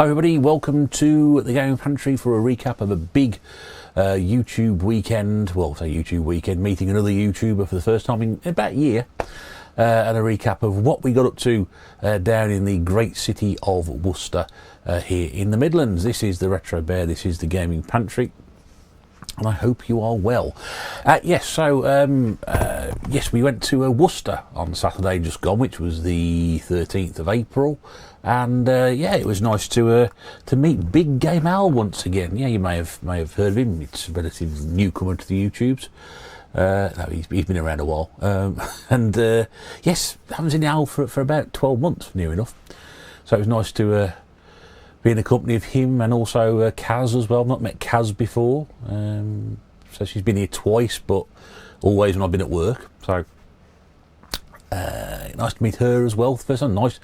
Hi everybody, welcome to the Gaming Pantry for a recap of a big YouTube weekend, well, say YouTube weekend, meeting another YouTuber for the first time in about a year, and a recap of what we got up to down in the great city of Worcester here in the Midlands. This is the Retro Bear, this is the Gaming Pantry, and I hope you are well. Yes, we went to Worcester on Saturday just gone, which was the 13th of April. And yeah, it was nice to meet Big Game Al once again. Yeah, you may have heard of him. It's a relative newcomer to the YouTubes. No, he's been around a while. And yes, haven't seen Al for about 12 months, near enough. So it was nice to be in the company of him and also Kaz as well. I've not met Kaz before, so she's been here twice, but always when I've been at work. So. Nice to meet her as well. First time, nice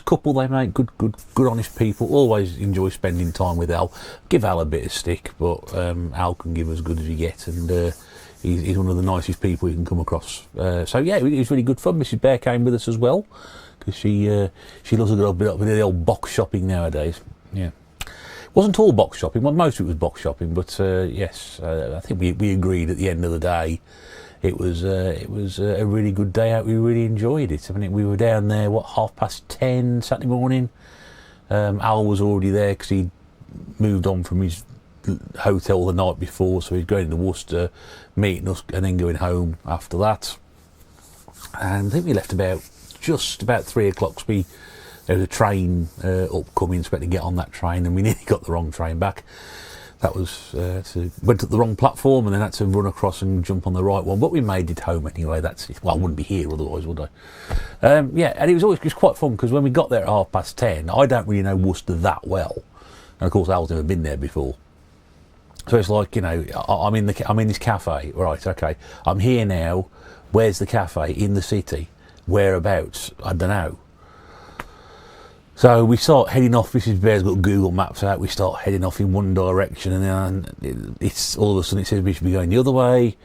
couple they make. Good, honest people. Always enjoy spending time with Al. Give Al a bit of stick, but Al can give as good as you get, and he's one of the nicest people you can come across. So yeah, it was really good fun. Mrs. Bear came with us as well because she loves a good bit of the old box shopping nowadays. Yeah, wasn't all box shopping. Well, most of it was box shopping, but yes, I think we agreed at the end of the day. It was a really good day out. We really enjoyed it. I mean, we were down there, 10:30 Saturday morning. Al was already there because he moved on from his hotel the night before, so he's going to Worcester, meeting us, and then going home after that. And I think we left just about 3 o'clock. There was a train upcoming, so we had to get on that train, and we nearly got the wrong train back. That was went to the wrong platform and then had to run across and jump on the right one. But we made it home anyway. That's it. Well, I wouldn't be here otherwise, would I? Yeah, and it was quite fun because when we got there at 10:30, I don't really know Worcester that well, and of course Al's never been there before. So it's like, you know, I'm in this cafe, right? Okay, I'm here now. Where's the cafe in the city? Whereabouts? I don't know. So we start heading off. Mrs. Bear's got Google Maps out. We start heading off in one direction, and then it's all of a sudden it says we should be going the other way.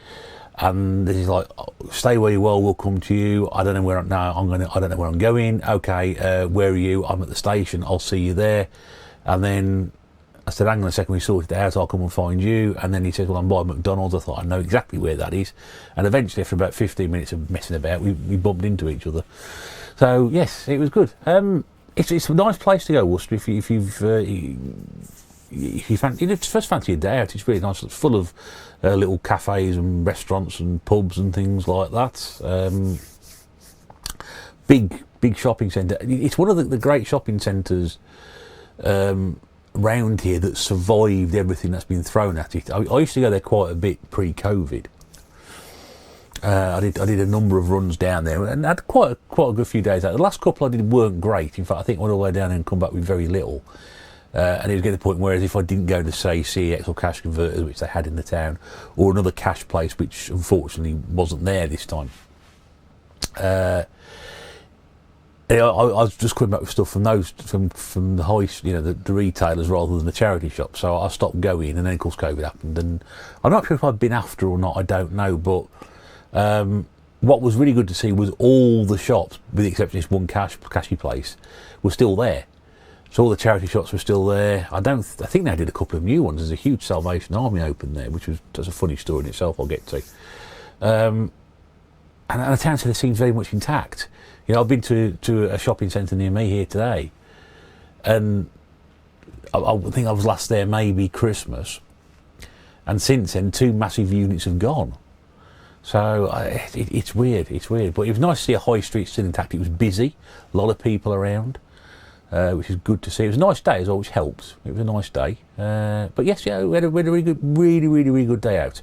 And this is like, stay where you are. We'll come to you. I don't know where. No, I don't know where I'm going. Okay, where are you? I'm at the station. I'll see you there. And then I said, hang on a second. We sorted it out. I'll come and find you. And then he said, well, I'm by McDonald's. I thought I know exactly where that is. And eventually, after about 15 minutes of messing about, we bumped into each other. So yes, it was good. It's a nice place to go, Worcester. If you fancy a day out, it's really nice. It's full of little cafes and restaurants and pubs and things like that. Big shopping centre. It's one of the great shopping centres round here that survived everything that's been thrown at it. I used to go there quite a bit pre-COVID. I did a number of runs down there and had quite a good few days out. The last couple I did weren't great. In fact, I think I went all the way down and come back with very little. And it was getting to the point where if I didn't go to, say, CX or Cash Converters, which they had in the town, or another cash place, which unfortunately wasn't there this time. I was just coming back with stuff from the high, you know, the retailers rather than the charity shops. So I stopped going, and then of course COVID happened. And I'm not sure if I've been after or not. I don't know, but. What was really good to see was all the shops, with the exception of this one cashy place, were still there. So all the charity shops were still there. I think they did a couple of new ones. There's a huge Salvation Army open there, that's a funny story in itself. I'll get to. And the town centre seems very much intact. You know, I've been to a shopping centre near me here today, and I think I was last there maybe Christmas, and since then 2 massive units have gone. So it's weird, but it was nice to see a high street still intact. It was busy, a lot of people around, which is good to see. It was a nice day as well, which helped. It was a nice day. But yes, yeah, we had a really good day out.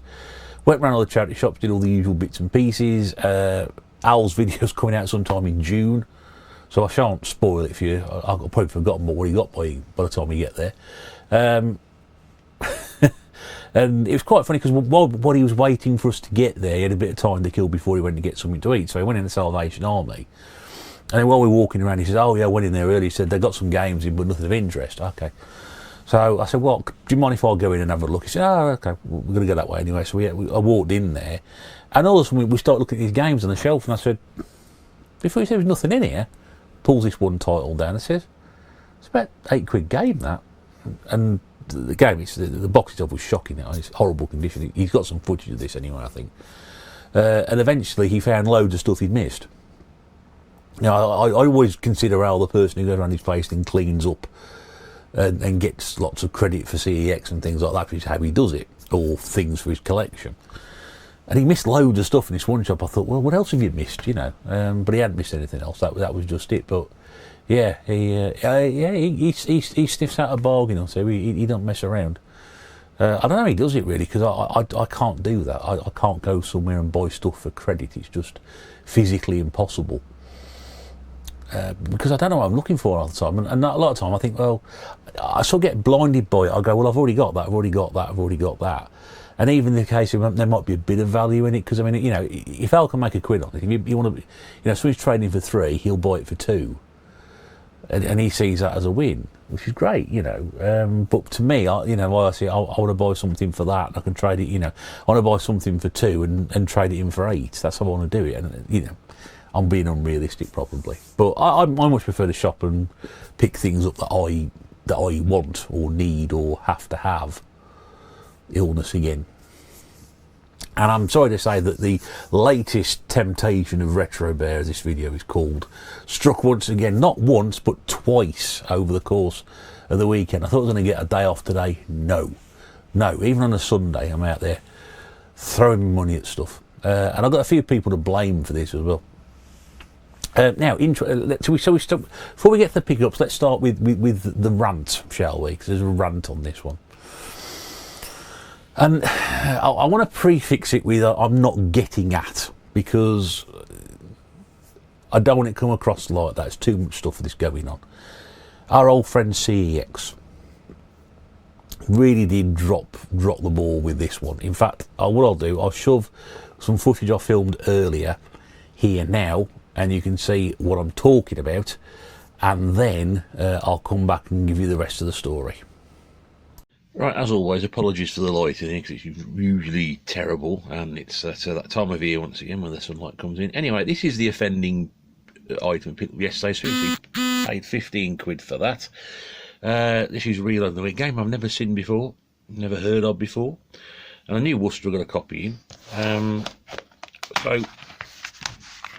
Went round all the charity shops, did all the usual bits and pieces. Al's video's coming out sometime in June, so I shan't spoil it for you. I've probably forgotten what he got by the time we get there. And it was quite funny because while he was waiting for us to get there, he had a bit of time to kill before he went to get something to eat. So he went in the Salvation Army. And then while we were walking around, he says, oh yeah, I went in there early. He said, they got some games in, but nothing of interest. Okay. So I said, well, do you mind if I go in and have a look? He said, oh, okay, we're going to go that way anyway. So I walked in there. And all of a sudden, we started looking at these games on the shelf. And I said, before he said there was nothing in here, pulls this one title down and says, It's about £8 game, that. And the game, the box itself was shocking. It's horrible condition. He's got some footage of this anyway, I think. And eventually he found loads of stuff he'd missed. Now, I always consider Al the person who goes around his place and cleans up and gets lots of credit for CEX and things like that, which is how he does it, or things for his collection. And he missed loads of stuff in this one shop. I thought, well, what else have you missed, you know? But he hadn't missed anything else. That was just it. But yeah, he sniffs out a bargain or so. He don't mess around. I don't know how he does it really, because I can't do that. I can't go somewhere and buy stuff for credit. It's just physically impossible. Because I don't know what I'm looking for all the time, and a lot of time I think, well, I sort of get blinded by it. I go, well, I've already got that, I've already got that, I've already got that. And even in the case of there might be a bit of value in it, because I mean, you know, if Al can make a quid on it, if you want to, you know, if someone's trading for 3, he'll buy it for 2, and he sees that as a win, which is great, you know. But to me, I want to buy something for that. I can trade it, you know. I want to buy something for 2 and trade it in for 8. That's how I want to do it, and you know, I'm being unrealistic probably, but I much prefer to shop and pick things up that I want or need or have to have. Illness again. And I'm sorry to say that the latest temptation of Retro Bear, as this video is called, struck once again, not once but twice over the course of the weekend. I thought I was going to get a day off today. No, even on a Sunday I'm out there throwing money at stuff, and I've got a few people to blame for this as well. Now, before we get to the pickups, let's start with the rant, shall we? Because there's a rant on this one. And I want to prefix it with I'm not getting at, because I don't want it to come across like that. There's too much stuff for this going on. Our old friend CEX really did drop the ball with this one. In fact, what I'll do, I'll shove some footage I filmed earlier here now, and you can see what I'm talking about, and then I'll come back and give you the rest of the story. Right, as always, apologies for the lighting, because it's usually terrible, and it's that time of year once again when the sunlight comes in. Anyway, this is the offending item picked up yesterday, so we paid £15 for that. This is Reload the Week, game I've never seen before, never heard of before, and I knew Worcester got a copy in. So,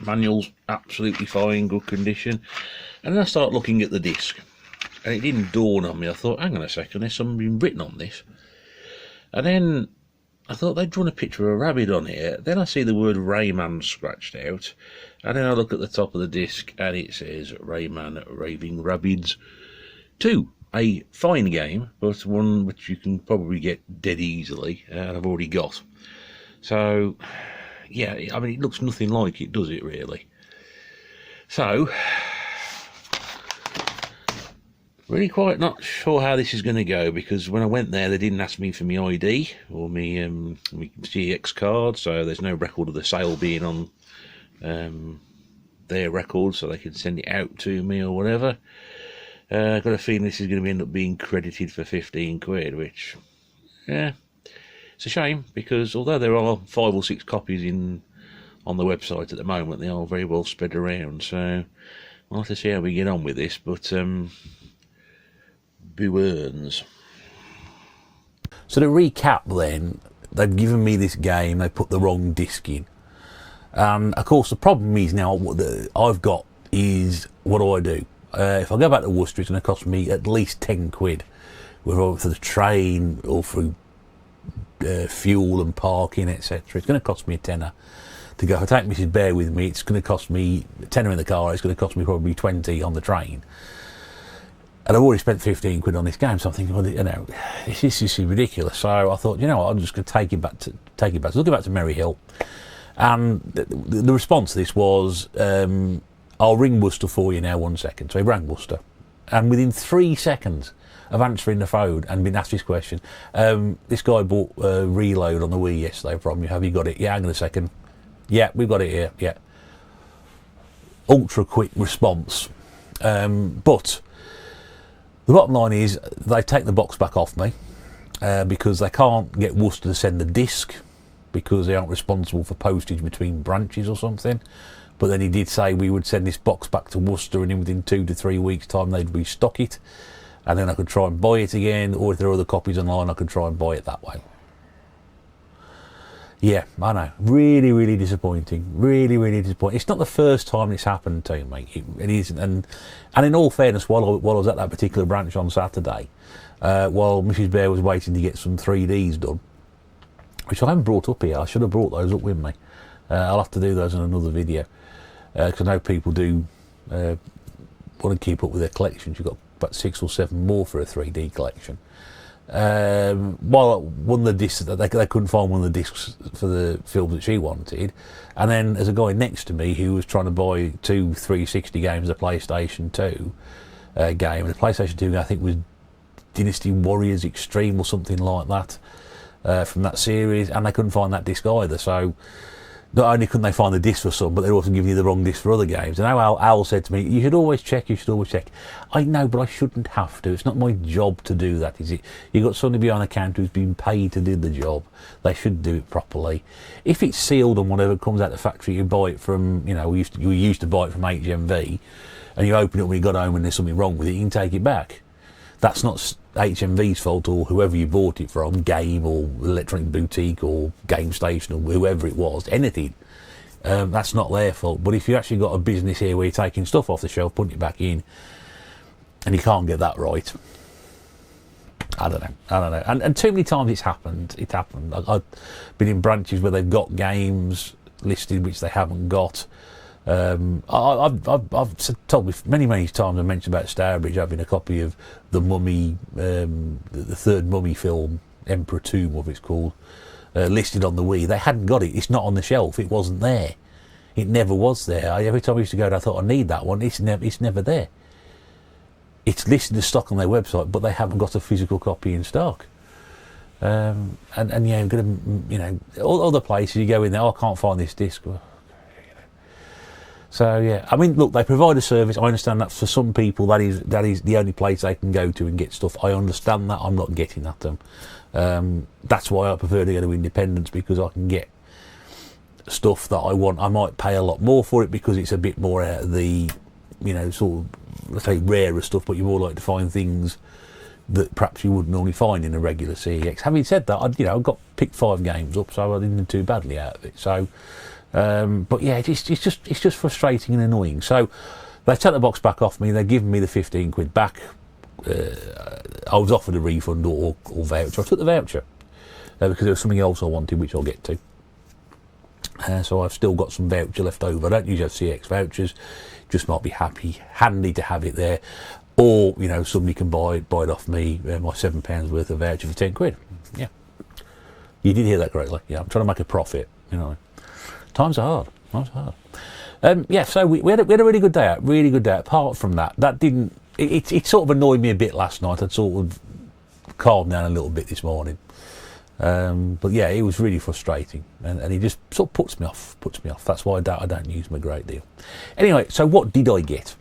manual's absolutely fine, good condition, and then I start looking at the disc. And it didn't dawn on me. I thought, hang on a second, there's something written on this. And then I thought they'd drawn a picture of a rabbit on here. Then I see the word Rayman scratched out. And then I look at the top of the disc and it says Rayman Raving Rabbids 2. A fine game, but one which you can probably get dead easily. And I've already got. So, yeah, I mean, it looks nothing like it, does it really? So, really quite not sure how this is going to go, because when I went there they didn't ask me for my ID or my CEX card, so there's no record of the sale being on their record, so they can send it out to me or whatever. I've got a feeling this is going to end up being credited for £15, which, yeah, it's a shame, because although there are 5 or 6 copies on the website at the moment, they are very well spread around, so we'll have to see how we get on with this, but Burns. So to recap then, they've given me this game, they put the wrong disc in. And of course the problem is now, what I've got is, what do I do? If I go back to Worcester, it's going to cost me at least £10, whether for the train or through fuel and parking, etc. It's going to cost me a tenner to go. If I take Mrs. Bear with me, it's going to cost me a tenner in the car, it's going to cost me probably 20 on the train. And I've already spent £15 on this game, so I'm thinking, well, you know, this is ridiculous. So I thought, you know what, I'm just going to take it back. So looking back to Merry Hill, and the response to this was, I'll ring Worcester for you now, 1 second. So he rang Worcester, and within 3 seconds of answering the phone and being asked this question, this guy bought Reload on the Wii yesterday from you. Have you got it? Yeah, hang on a second. Yeah, we've got it here. Yeah. Ultra quick response, but the bottom line is they take the box back off me because they can't get Worcester to send the disc because they aren't responsible for postage between branches or something. But then he did say we would send this box back to Worcester, and within 2 to 3 weeks' time they'd restock it, and then I could try and buy it again, or if there are other copies online, I could try and buy it that way. Yeah, I know. Really, really disappointing. Really, really disappointing. It's not the first time it's happened to me. It isn't. And in all fairness, while I was at that particular branch on Saturday, while Mrs. Bear was waiting to get some 3Ds done, which I haven't brought up here. I should have brought those up with me. I'll have to do those in another video, because I know people do want to keep up with their collections. You've got about 6 or 7 more for a 3D collection. While one of the discs, they couldn't find one of the discs for the film that she wanted, and then there's a guy next to me who was trying to buy 2 360 games, a PlayStation 2 game, and the PlayStation 2 I think was Dynasty Warriors Extreme or something like that, from that series, and they couldn't find that disc either. So not only couldn't they find the disc for some, but they're also giving you the wrong disc for other games. And Al said to me, you should always check. I know, but I shouldn't have to. It's not my job to do that, is it? You've got somebody behind a counter who's been paid to do the job. They should do it properly. If it's sealed and whatever comes out the factory, you buy it from, you know, you used to buy it from HMV, and you open it when you got home and there's something wrong with it, you can take it back. That's not HMV's fault, or whoever you bought it from, Game or Electronic Boutique or Game Station or whoever it was, anything. That's not their fault. But if you actually got a business here where you're taking stuff off the shelf, putting it back in, and you can't get that right, I don't know. And too many times it's happened. I've been in branches where they've got games listed which they haven't got. I've told many times. I mentioned about Stourbridge having a copy of the Mummy, the third Mummy film, Emperor Tomb, what it's called, listed on the Wii. They hadn't got it. It's not on the shelf. It wasn't there. It never was there. Every time I used to go, I thought I need that one. It's never there. It's listed as stock on their website, but they haven't got a physical copy in stock. And yeah, you know, all other places you go in there, I can't find this disc. So yeah, I mean, look, they provide a service. I understand that for some people that is the only place they can go to and get stuff. I understand that. I'm not getting at them. That's why I prefer to go to independents, because I can get stuff that I want. I might pay a lot more for it because it's a bit more out of the, you know, sort of, let's say, rarer stuff, but you're more likely to find things that perhaps you wouldn't normally find in a regular CEX. Having said that, I've got picked 5 games up, so I didn't do too badly out of it. So. But yeah, it's just frustrating and annoying. So they took the box back off me. They're giving me the 15 quid back. I was offered a refund or voucher. I took the voucher because there was something else I wanted, which I'll get to. So I've still got some voucher left over. I don't usually have CX vouchers. Just might be handy to have it there, or you know, somebody can buy it off me. My £7 worth of voucher for 10 quid. Yeah, you did hear that correctly. Yeah, I'm trying to make a profit. You know. Times are hard. Yeah, so we had a really good day out. Really good day out. Apart from that didn't. It sort of annoyed me a bit last night. I'd sort of calmed down a little bit this morning. But yeah, it was really frustrating, and he just sort of puts me off. That's why I don't use them a great deal. Anyway, so what did I get?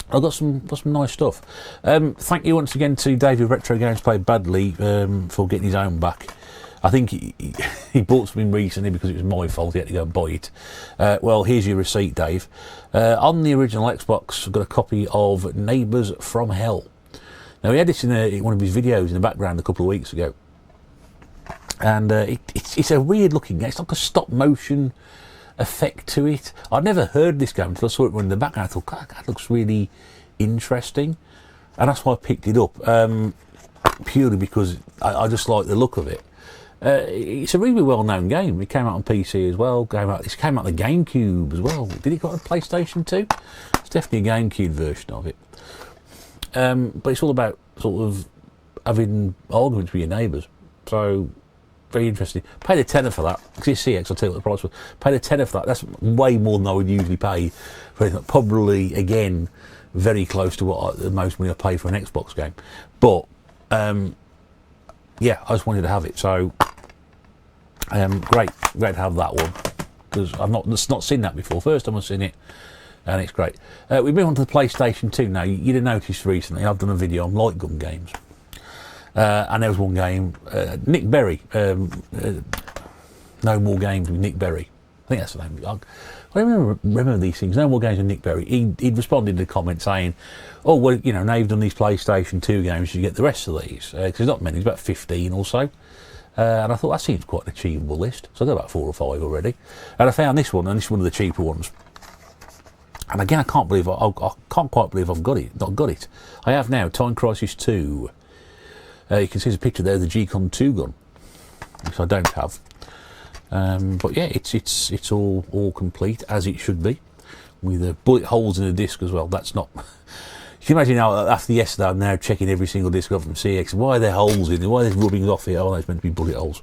I got some nice stuff. Thank you once again to David Retro Games Played Badly for getting his own back. I think he bought something recently because it was my fault. He had to go and buy it. Well, here's your receipt, Dave. On the original Xbox, I've got a copy of Neighbours from Hell. Now, he had this in one of his videos in the background a couple of weeks ago. And it's a weird looking game. It's like a stop motion effect to it. I'd never heard this game until I saw it in the background. I thought, God, that looks really interesting. And that's why I picked it up. Purely because I just like the look of it. It's a really well-known game. It came out on PC as well. This came out on the GameCube as well. Did it got a PlayStation 2? It's definitely a GameCube version of it. But it's all about sort of having arguments with your neighbours. So, very interesting. Paid a tenner for that. Because it's CX, I'll tell you what the price was. Paid a tenner for that. That's way more than I would usually pay for anything. Probably, again, very close to what the most money I pay for an Xbox game. But, yeah, I just wanted to have it. So, great to have that one, because I've not seen that before. First time I've seen it, and it's great. We move on to the PlayStation 2 now. You'd have noticed recently I've done a video on light gun games, and there was one game, Nick Berry, No More Games with Nick Berry. I think that's the name. I remember these things. No More Games with Nick Berry. He'd responded to the comment saying, "Oh well, you know, now you've done these PlayStation 2 games, you get the rest of these because there's not many. There's about 15 or so." And I thought that seems quite an achievable list. So I got about 4 or 5 already, and I found this one, and this is one of the cheaper ones. And again, I can't quite believe I've got it. Not got it. I have now. Time Crisis 2. You can see there's a picture there of the G-Con 2 gun, which I don't have. But yeah, it's all complete as it should be, with bullet holes in the disc as well. That's not. You can imagine now after yesterday, I'm now checking every single disc I've got from CX. Why are there holes in it? Why are there rubbings off it? Oh, there's meant to be bullet holes.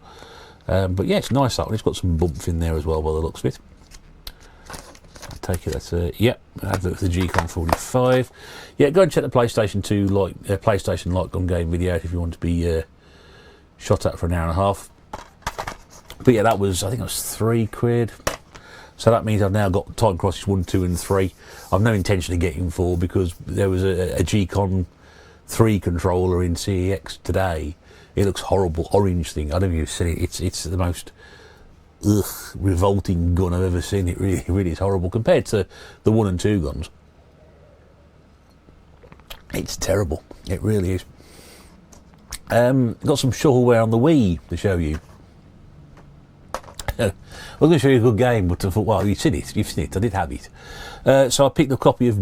But yeah, it's nice that one. It's got some bumps in there as well by the looks of it. I take it that's yep. Advert for the G-Con 45. Yeah, go and check the PlayStation 2 PlayStation Light Gun game video if you want to be shot at for an hour and a half. But yeah, that was, I think it was £3. So that means I've now got Time Crisis 1, 2 and 3. I've no intention of getting 4 because there was a G-Con 3 controller in CEX today. It looks horrible, orange thing. I don't know if you've seen it. It's the most revolting gun I've ever seen. It really is horrible compared to the 1 and 2 guns. It's terrible. It really is. Got some shovelware on the Wii to show you. I was going to show you a good game, but I thought, well, you've seen it, I did have it. So I picked a copy of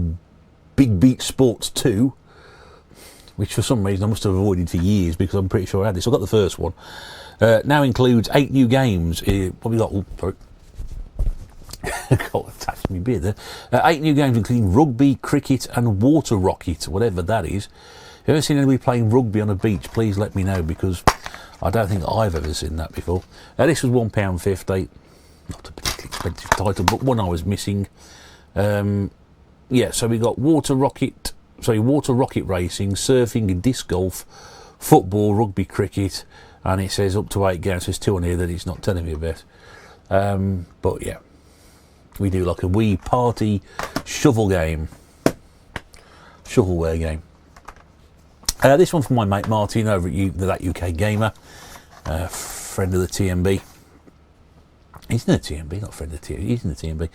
Big Beat Sports 2, which for some reason I must have avoided for years because I'm pretty sure I had this. I got the first one. Now includes 8 new games. What we got? Oh, sorry. Got attached to my beard there. 8 new games including rugby, cricket and water rocket, whatever that is. If you've ever seen anybody playing rugby on a beach, please let me know because I don't think I've ever seen that before. This was £1.50. Not a particularly expensive title, but one I was missing. Yeah, so we got water rocket racing, surfing, disc golf, football, rugby, cricket, and it says up to 8 games. There's 2 on here that it's not telling me about. But yeah, we do like a Wii party shovelware game. This one from my mate Martin over at That UK Gamer, friend of the TMB. He's in the TMB, not friend of the TMB, he's in the TMB.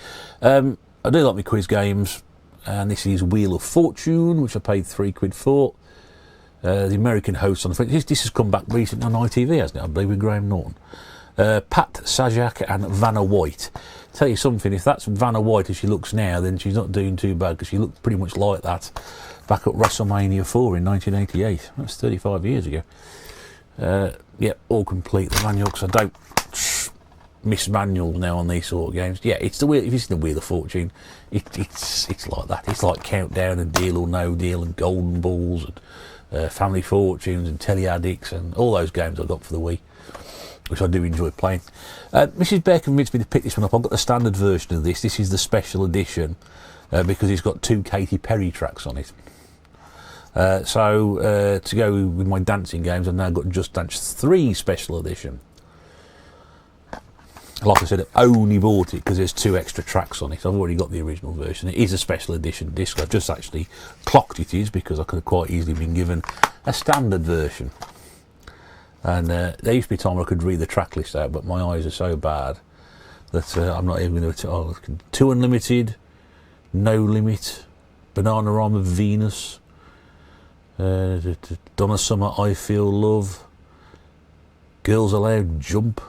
I do like my quiz games, and this is Wheel of Fortune, which I paid £3 for. The American host on the front. This has come back recently on ITV, hasn't it? I believe with Graham Norton. Pat Sajak and Vanna White. Tell you something, if that's Vanna White as she looks now, then she's not doing too bad because she looked pretty much like that back at WrestleMania 4 in 1988. That's 35 years ago. Yeah, all complete. The manual, because I don't miss manuals now on these sort of games. Yeah, it's the wheel. If it's the Wheel of Fortune, it's like that. It's like Countdown and Deal or No Deal and Golden Balls and Family Fortunes and Telly Addicts and all those games I got for the Wii, which I do enjoy playing. Mrs. Bear convinced me to pick this one up. I've got the standard version of this. This is the special edition because it's got 2 Katy Perry tracks on it. So to go with my dancing games, I've now got Just Dance 3 special edition. Like I said, I only bought it because there's 2 extra tracks on it. I've already got the original version. It is a special edition disc. I've just actually clocked it is because I could have quite easily been given a standard version. And there used to be a time where I could read the track list out, but my eyes are so bad that I'm not even going to... 2 Unlimited, No Limit, Bananarama Venus, Donna Summer, I Feel Love, Girls Aloud, Jump,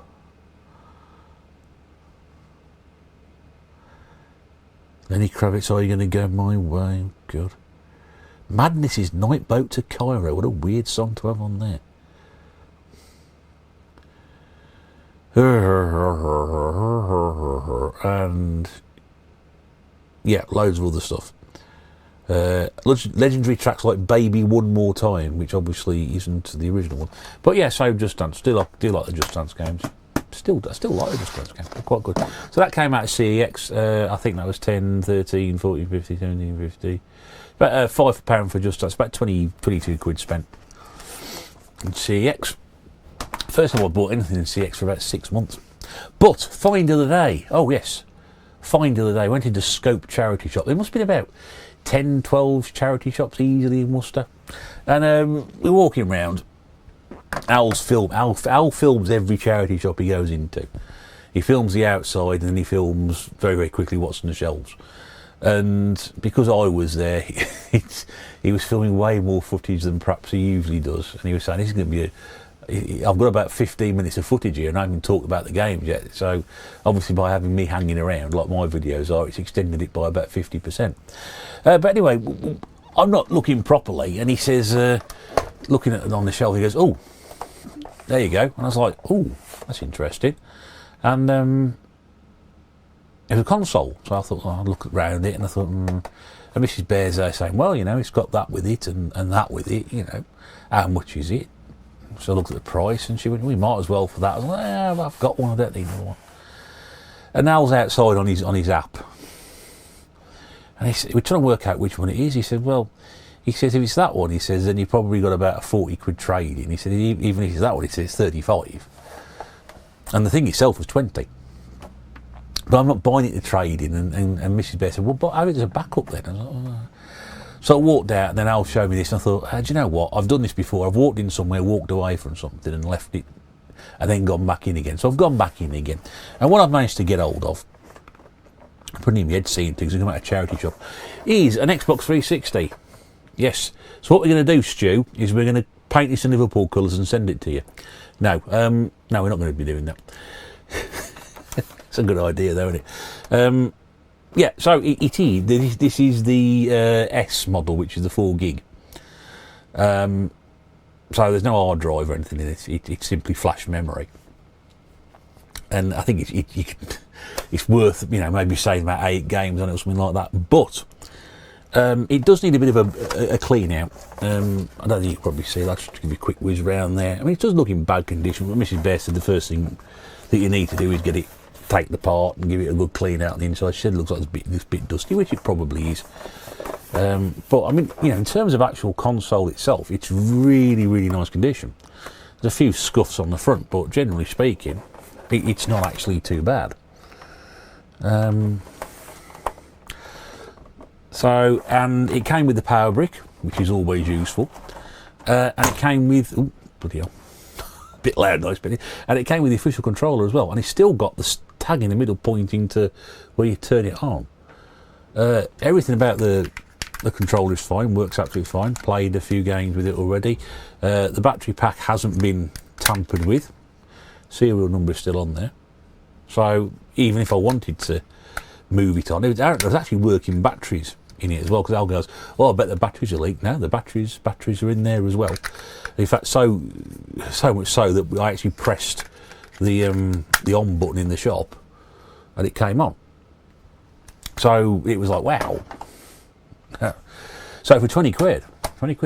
Lenny Kravitz, Are You Gonna Go My Way? Oh, God. Madness is Night Boat to Cairo. What a weird song to have on there. And yeah, loads of other stuff. Legendary tracks like Baby One More Time, which obviously isn't the original one. But yeah, so Just Dance. Do like the Just Dance games. Still like the Just Dance games. They're quite good. So that came out of CEX. I think that was 10, 13, 14, 15, 17, 50. About £5 for Just Dance. About 22 quid spent in CEX. First time I bought anything in CX for about 6 months. But find of the day. Oh yes, find of the day. Went into Scope charity shop. There must have been about 10, 12 charity shops easily in Worcester. And we're walking around. Al films every charity shop he goes into. He films the outside and then he films very, very quickly what's on the shelves. And because I was there, he was filming way more footage than perhaps he usually does. And he was saying, this is going to be I've got about 15 minutes of footage here and I haven't even talked about the games yet. So obviously by having me hanging around like my videos are, it's extended it by about 50%. But anyway, I'm not looking properly, and he says, looking at it on the shelf, he goes, oh, there you go. And I was like, oh, that's interesting. And it was a console. So I thought, oh, I'd look around it, and I thought, and Mrs. Bear's there saying, well, you know, it's got that with it and that with it, you know, how much is it? So I looked at the price, and she went, we might as well for that. I was like, I've got one, I don't need another one. And Al's outside on his app. And we're trying to work out which one it is. He said, well, he says, if it's that one, he says, then you've probably got about a 40 quid trade in. He said, even if it's that one, he says, it's 35. And the thing itself was 20. But I'm not buying it to trade in. And Mrs. Bear said, well, but have it as a backup then. I was like, oh. So I walked out, and then Al showed me this, and I thought, do you know what? I've done this before. I've walked in somewhere, walked away from something, and left it, and then gone back in again. So I've gone back in again. And what I've managed to get hold of, putting in my head seeing things, I'm at a charity shop, is an Xbox 360. Yes. So what we're going to do, Stu, is we're going to paint this in Liverpool colours and send it to you. No, no, we're not going to be doing that. It's a good idea, though, isn't it? Yeah, so it is. This is the S model, which is the 4 gig. So there's no hard drive or anything in it. It's simply flash memory. And I think it's worth, you know, maybe saying about 8 games on it or something like that. But it does need a bit of a clean out. I don't think you can probably see that. I'll just give you a quick whiz round there. I mean, it does look in bad condition. But Mrs. Bear said the first thing that you need to do is take the part and give it a good clean out on the inside. She said it looks like it's a bit dusty, which it probably is. But I mean, you know, in terms of actual console itself, it's really, really nice condition. There's a few scuffs on the front, but generally speaking, it's not actually too bad. So, and it came with the power brick, which is always useful, and it came with, oh, bloody hell, a bit loud, nice bit, and it came with the official controller as well, and it's still got the tag in the middle pointing to where you turn it on. Everything about the controller is fine, works absolutely fine. Played a few games with it already. The battery pack hasn't been tampered with. Serial number is still on there. So even if I wanted to move it on, there's actually working batteries in it as well, because Al goes, oh, I bet the batteries are leaked. No, the batteries are in there as well. In fact, so much so that I actually pressed the on button in the shop and it came on. So it was like, wow. So for 20 quid,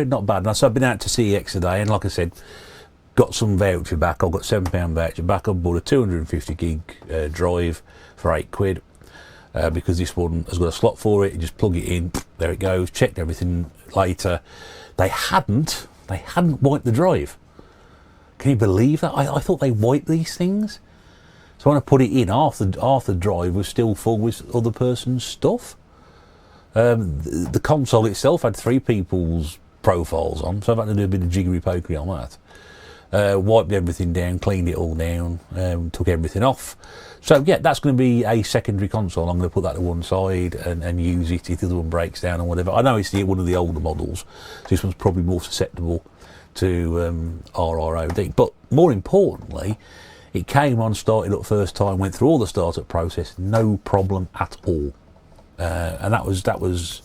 not bad. And so I've been out to CEX today, and like I said, got some voucher back. I've got £7 voucher back. I bought a 250 gig drive for 8 quid because this one has got a slot for it. You just plug it in, there it goes. Checked everything later. They hadn't wiped the drive. Can you believe that? I thought they wiped these things. So when I put it in, half the drive was still full with other person's stuff. The console itself had 3 people's profiles on, so I've had to do a bit of jiggery pokery on that. Wiped everything down, cleaned it all down, took everything off. So yeah, that's going to be a secondary console. I'm going to put that to one side and use it if the other one breaks down or whatever. I know it's one of the older models, so this one's probably more susceptible to RROD. But more importantly, it came on, started up first time, went through all the startup process, no problem at all. And that was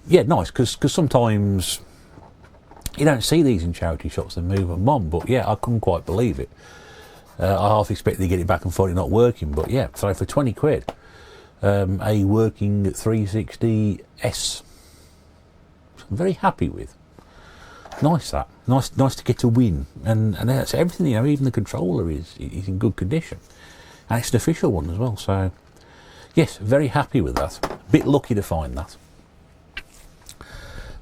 yeah, nice, because sometimes you don't see these in charity shops and move them on. But yeah, I couldn't quite believe it. I half expected to get it back and find it not working, but yeah, so for 20 quid, a working 360S, I'm very happy with. Nice that, nice to get a win, and that's everything. You know, even the controller is in good condition, and it's an official one as well. So yes, very happy with that. A bit lucky to find that.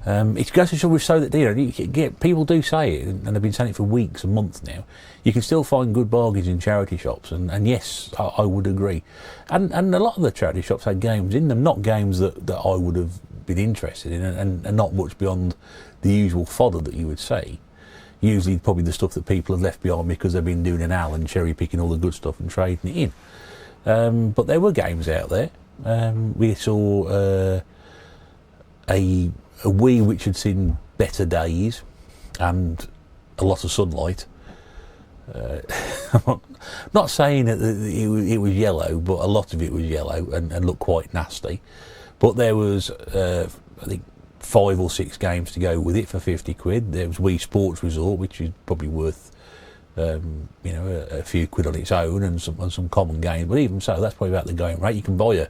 It goes to show that, you know, people do say it, and they've been saying it for weeks and months now. You can still find good bargains in charity shops, and yes, I would agree. And a lot of the charity shops had games in them, not games that I would have been interested in, and not much beyond the usual fodder that you would say. usually probably the stuff that people have left behind because they've been doing an Al and cherry picking all the good stuff and trading it in. But there were games out there. We saw a Wii which had seen better days and a lot of sunlight. I'm not saying that it was yellow, but a lot of it was yellow and looked quite nasty. But there was, I think, 5 or 6 games to go with it for 50 quid. There was Wii Sports Resort, which is probably worth, a few quid on its own, and some common games. But even so, that's probably about the going rate. You can buy a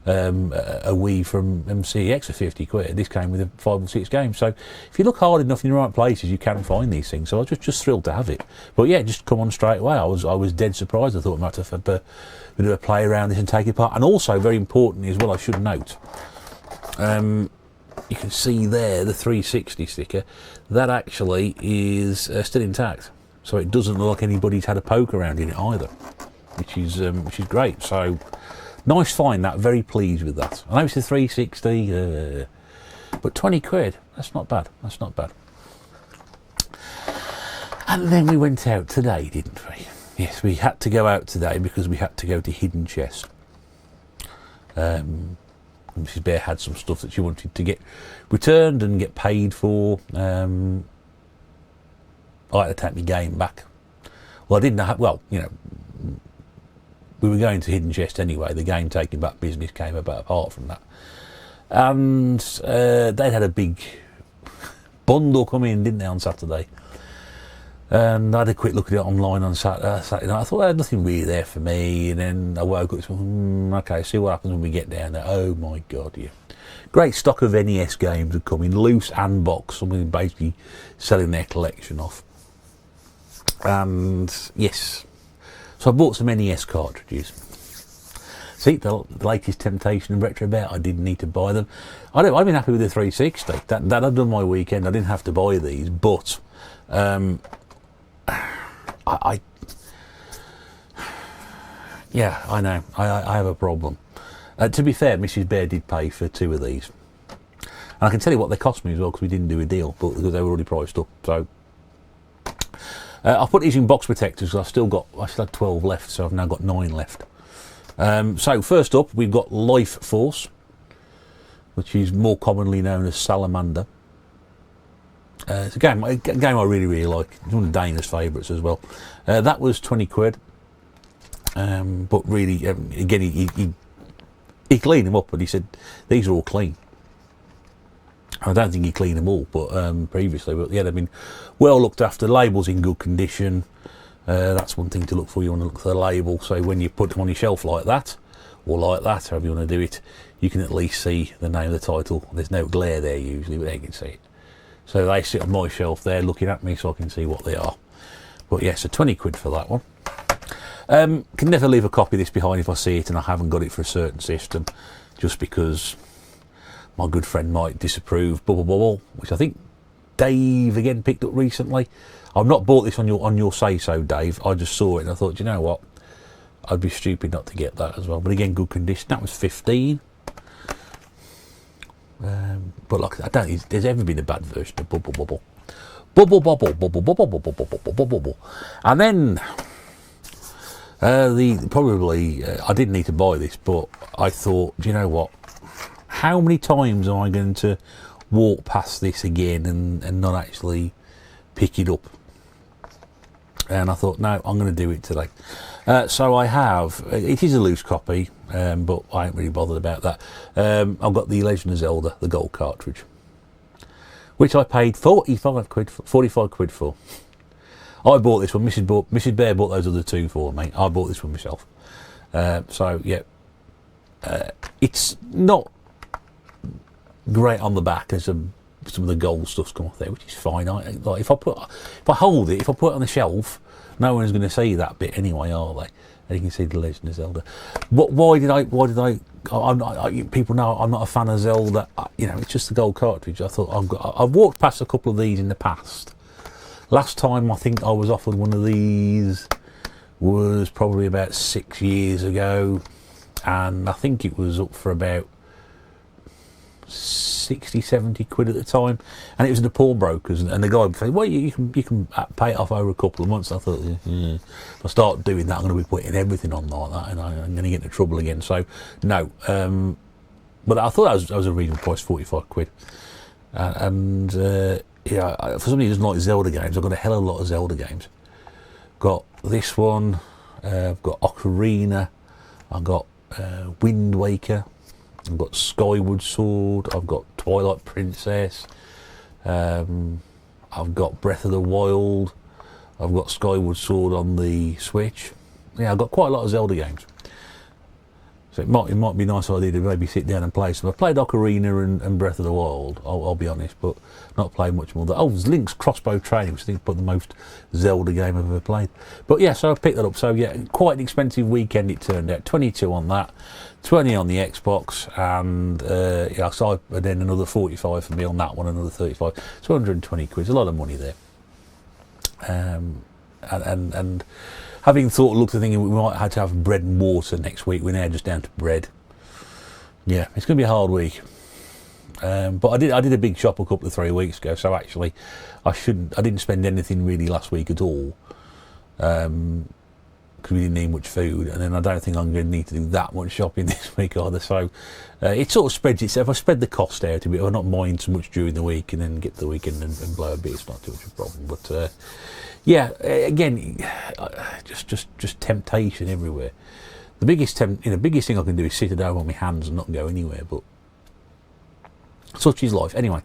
Wii from MCX for 50 quid. This came with 5 or 6 games. So if you look hard enough in the right places, you can find these things. So I was just thrilled to have it. But yeah, just come on straight away. I was dead surprised. I thought I might have to do a play around this and take it apart. And also, very importantly as well, I should note, you can see there the 360 sticker. That actually is still intact. So it doesn't look like anybody's had a poke around in it either, which is great. So nice find that. Very pleased with that. I know it's a 360, but 20 quid. That's not bad. That's not bad. And then we went out today, didn't we? Yes, we had to go out today because we had to go to Hidden Chest. Mrs. Bear had some stuff that she wanted to get returned and get paid for. I had to take my game back. Well, I didn't have, we were going to Hidden Chest anyway. The game taking back business came about apart from that. And they'd had a big bundle come in, didn't they, on Saturday? And I had a quick look at it online on Saturday night. I thought there's nothing really there for me. And then I woke up and said, okay, see what happens when we get down there. Oh my God, yeah. Great stock of NES games had come in, loose and box. Somebody basically selling their collection off. And yes, so I bought some NES cartridges. See, the latest Temptation and Retro Bet, I didn't need to buy them. I've been happy with the 360. That had done my weekend. I didn't have to buy these, but yeah, I know. I have a problem. To be fair, Mrs. Bear did pay for 2 of these. And I can tell you what they cost me as well, because we didn't do a deal, but because they were already priced up. So I'll put these in box protectors. I still had 12 left, so I've now got 9 left. So first up, we've got Life Force, which is more commonly known as Salamander. It's a game I really, really like. It's one of Dana's favourites as well. That was 20 quid. But really, again, he cleaned them up, but he said, these are all clean. I don't think he cleaned them all, but previously. But yeah, they've been well looked after. Labels in good condition. That's one thing to look for. You want to look for the label. So when you put them on your shelf like that, or like that, however you want to do it, you can at least see the name of the title. There's no glare there usually, but there you can see it. So they sit on my shelf there looking at me so I can see what they are. But yeah, so 20 quid for that one. Can never leave a copy of this behind if I see it and I haven't got it for a certain system, just because my good friend might disapprove. Bubble Bobble, which I think Dave again picked up recently. I've not bought this on your say so, Dave. I just saw it and I thought, you know what, I'd be stupid not to get that as well. But again, good condition. That was 15. But like I don't think there's ever been a bad version of Bubble Bobble. Bubble Bobble, Bubble Bobble, Bubble Bobble, Bubble Bobble. And then I didn't need to buy this, but I thought, do you know what? How many times am I going to walk past this again and not actually pick it up? And I thought, no, I'm going to do it today. So I have, it is a loose copy, but I ain't really bothered about that. I've got the Legend of Zelda, the gold cartridge, which I paid 45 quid for. I bought this one. Mrs. Bear bought those other 2 for me. I bought this one myself. So yeah, it's not great on the back as some of the gold stuff's come off there, which is fine. If I put it on the shelf, no one's going to see that bit anyway, are they? And you can see the Legend of Zelda. Why did I? People know I'm not a fan of Zelda. It's just the gold cartridge. I thought I've walked past a couple of these in the past. Last time I think I was offered one of these was probably about 6 years ago, and I think it was up for about 60, 70 quid at the time, and it was the pawnbrokers, and the guy would say, well, you can pay it off over a couple of months. I thought, if I start doing that, I'm going to be putting everything on like that, and I'm going to get into trouble again. So no, but I thought that was a reasonable price, 45 quid. Yeah, for somebody who doesn't like Zelda games, I've got a hell of a lot of Zelda games. Got this one, I've got Ocarina, I've got Wind Waker, I've got Skyward Sword, I've got Twilight Princess, I've got Breath of the Wild, I've got Skyward Sword on the Switch. Yeah, I've got quite a lot of Zelda games. So it might be a nice idea to maybe sit down and play some. I've played Ocarina and Breath of the Wild, I'll be honest, but not played much more. Oh, there's Link's Crossbow Training, which I think is probably the most Zelda game I've ever played. But yeah, so I picked that up. So yeah, quite an expensive weekend it turned out. 22 on that, 20 on the Xbox, and yeah, so then another 45 for me on that one, another 35. 220 quid, a lot of money there. And having looked at thinking we might have to have bread and water next week, we're now just down to bread. Yeah, it's going to be a hard week. But I did a big shop a couple of 3 weeks ago, so actually I didn't spend anything really last week at all, because we didn't need much food, and then I don't think I'm going to need to do that much shopping this week either. So it sort of spreads itself. I spread the cost out a bit. I not mind so much during the week, and then get to the weekend and blow a bit. It's not too much of a problem. But yeah, again, just temptation everywhere. The biggest thing I can do is sit at home on my hands and not go anywhere. But such is life. Anyway,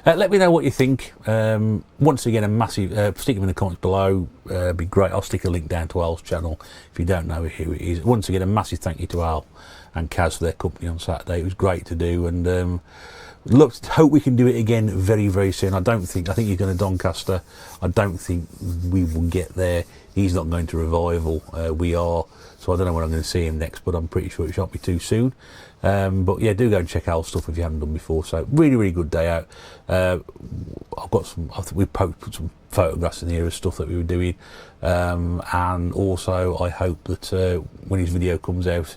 let me know what you think. Once again, a massive stick them in the comments below. Be great. I'll stick a link down to Al's channel if you don't know who it is. Once again, a massive thank you to Al and Kaz for their company on Saturday. It was great to do, and hope we can do it again very, very soon. I think he's going to Doncaster. I don't think we will get there. He's not going to Revival. We are. So I don't know when I'm going to see him next, but I'm pretty sure it shan't be too soon. But yeah, do go and check out stuff if you haven't done before. So really, really good day out. I think we put some photographs in here of stuff that we were doing. And also I hope that when his video comes out,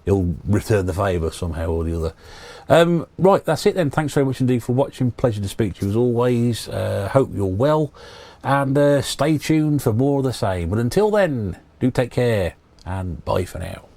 he'll return the favour somehow or the other. Right, that's it then. Thanks very much indeed for watching. Pleasure to speak to you as always. Hope you're well, and stay tuned for more of the same. But until then, do take care, and bye for now.